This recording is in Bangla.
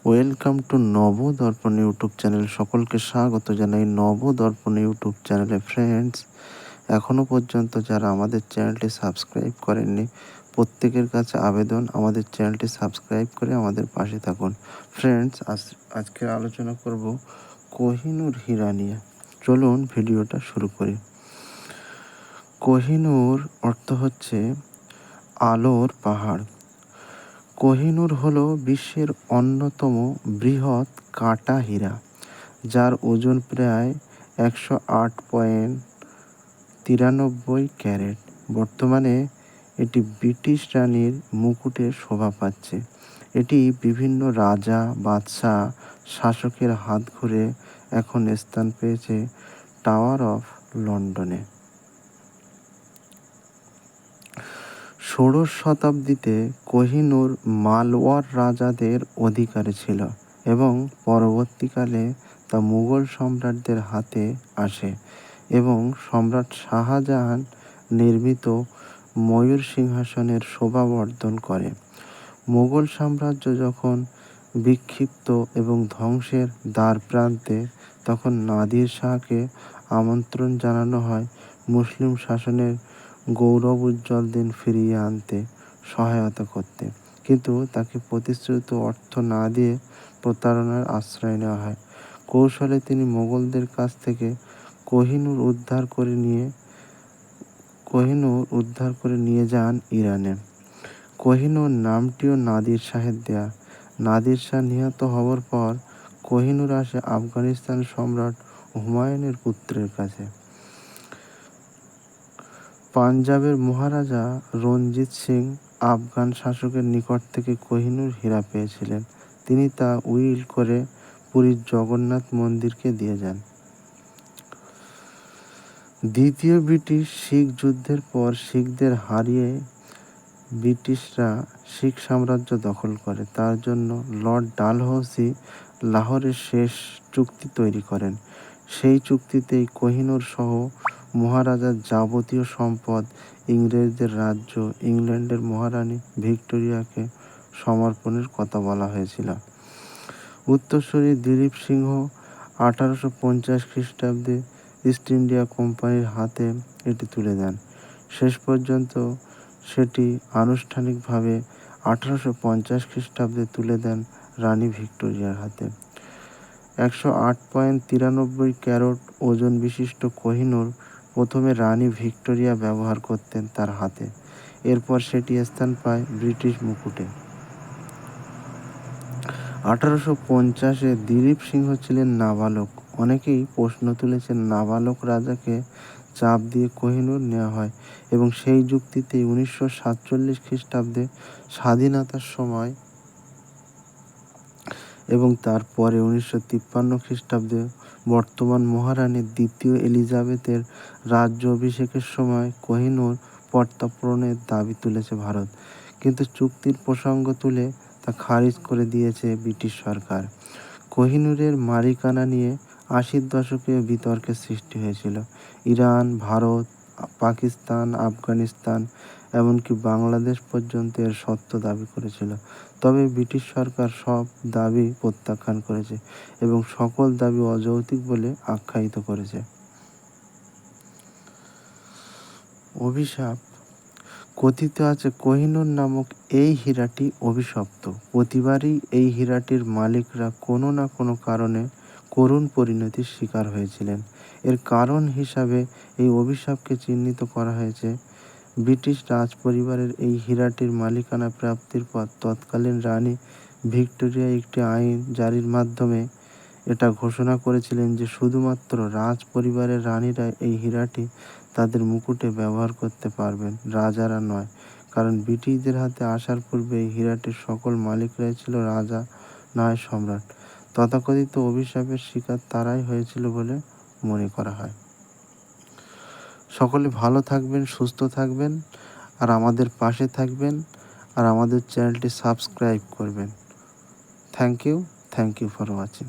Welcome to Nabadarpan YouTube channel. সকলকে স্বাগত জানাই নবদর্পণ ইউটিউব চ্যানেলে। ফ্রেন্ডস, এখনও পর্যন্ত যারা আমাদের চ্যানেলটি সাবস্ক্রাইব করেননি, প্রত্যেকের কাছে আবেদন আমাদের চ্যানেলটি সাবস্ক্রাইব করে আমাদের পাশে থাকুন। ফ্রেন্ডস, আজকের আলোচনা করব কোহিনূর হীরা নিয়ে। চলুন ভিডিওটা শুরু করি। কোহিনূর অর্থ হচ্ছে আলোর পাহাড়। কোহিনূর হলো বিশ্বের অন্যতম বৃহৎ কাটা হীরা, যার ওজন প্রায় 108.93 ক্যারেট। বর্তমানে এটি ব্রিটিশ রানীর মুকুটে শোভা পাচ্ছে। এটি বিভিন্ন রাজা, বাদশাহ, শাসকের হাত ঘুরে এখন স্থান পেয়েছে টাওয়ার অফ লন্ডনে। ষোড়শ শতাব্দীতে কোহিনূর মালওয়ার রাজাদের অধিকারে ছিল এবং পরবর্তীকালে তা মুঘল সম্রাটদের হাতে আসে এবং সম্রাট শাহজাহান নির্মিত ময়ূর সিংহাসনের শোভাবর্ধন করে। মুঘল সাম্রাজ্য যখন বিক্ষিপ্ত এবং ধ্বংসের দ্বারপ্রান্তে, তখন নাদির শাহকে আমন্ত্রণ জানানো হয় মুসলিম শাসনের গৌরবোজ্জ্বল দিন ফিরিয়ে আনতে সহায়তা করতে, কিন্তু তাকে প্রতিশ্রুত অর্থ না দিয়ে প্রতারণার আশ্রয় নেওয়া হয়। কৌশলে তিনি মোগলদের কাছ থেকে কোহিনূর উদ্ধার করে নিয়ে যান ইরানে। কোহিনূর নামটিও নাদির শাহের দেয়া। নাদির শাহ নিহত হওয়ার পর কোহিনূর আসে আফগানিস্তান সম্রাট হুমায়ুনের পুত্রের কাছে। পাঞ্জাবের মহারাজা রঞ্জিত সিং আফগান শাসকের নিকট থেকে কোহিনূর হীরা পেয়েছিলেন। তিনি তা উইল করে পুরীর জগন্নাথ মন্দিরকে দিয়ে যান। দ্বিতীয় ব্রিটিশ শিখ যুদ্ধের পর শিখদের হারিয়ে ব্রিটিশরা শিখ সাম্রাজ্য দখল করে। তার জন্য লর্ড ডালহৌসি লাহোরের শেষ চুক্তি তৈরি করেন। সেই চুক্তিতেই কোহিনূর সহ মহারাজার যাবতীয় সম্পদ, ইংরেজদের রাজ্য, ইংল্যান্ডের মহারানী ভিক্টোরিয়াকে সমর্পণের কথা বলা হয়েছিল। উত্তরসূরি দিলীপ সিংহ 1850 খ্রিস্টাব্দে ইস্ট ইন্ডিয়া কোম্পানির হাতে এটি তুলে দেন। শেষ পর্যন্ত সেটি আনুষ্ঠানিকভাবে 1850 খ্রিস্টাব্দে তুলে দেন রানী ভিক্টোরিয়ার হাতে। 108.93 ক্যারেট ওজন বিশিষ্ট কোহিনূর প্রথমে রানী ভিক্টোরিয়া ব্যবহার করতেন তার হাতে। এরপর সেটি স্থান পায় ব্রিটিশ মুকুটে। 1850-এ দিলীপ সিংহ ছিলেন নাবালক। অনেকেই প্রশ্ন তুলেছেন, নাবালক রাজাকে চাপ দিয়ে কোহিনূর নেওয়া হয় এবং সেই যুক্তিতেই 1947 খ্রিস্টাব্দে স্বাধীনতার সময় এবং তারপরে 1953 খ্রিস্টাব্দে বর্তমান মহারানী দ্বিতীয় এলিজাবেথের রাজ্য অভিষেকের সময় কোহিনূর প্রত্যার্পণের দাবি তুলেছে ভারত, কিন্তু চুক্তির প্রসঙ্গ তুলে তা খারিজ করে দিয়েছে ব্রিটিশ সরকার। কোহিনূরের মালিকানা নিয়ে 80-র দশকে বিতর্কের সৃষ্টি হয়েছিল। ইরান, ভারত, পাকিস্তান, আফগানিস্তান, এমনকি বাংলাদেশ পর্যন্ত এর সত্য দাবি করেছিল। তবে ব্রিটিশ সরকার সব দাবি প্রত্যাখ্যান করেছে এবং সকল দাবি অযৌক্তিক বলে আখ্যায়িত করেছে। অভিশাপ। কথিত আছে কোহিনূর নামক এই হীরাটি অভিশপ্ত। প্রতিবারই এই হীরাটির মালিকরা কোনো না কোনো কারণে করুণ পরিণতির শিকার হয়েছিলেন। এর কারণ হিসাবে এই অভিশাপকে চিহ্নিত করা হয়েছে। ব্রিটিশ রাজ পরিবারের এই হীরাটির মালিকানা প্রাপ্তির পর তৎকালীন রানী ভিক্টোরিয়া একটি আইন জারির মাধ্যমে এটা ঘোষণা করেছিলেন যে শুধুমাত্র রাজ পরিবারের রানীরা এই হীরাটি তাদের মুকুটে ব্যবহার করতে পারবেন, রাজারা নয়। কারণ ব্রিটিশদের হাতে আসার পূর্বে এই হীরাটির সকল মালিকরাই ছিল রাজা, নয় সম্রাট। তথাকথিত অভিশাপের শিকার তারাই হয়েছিল বলে মনে করা হয়। সকলে ভালো থাকবেন, সুস্থ থাকবেন, আর আমাদের পাশে থাকবেন, আর আমাদের চ্যানেলটি সাবস্ক্রাইব করবেন। Thank you for watching.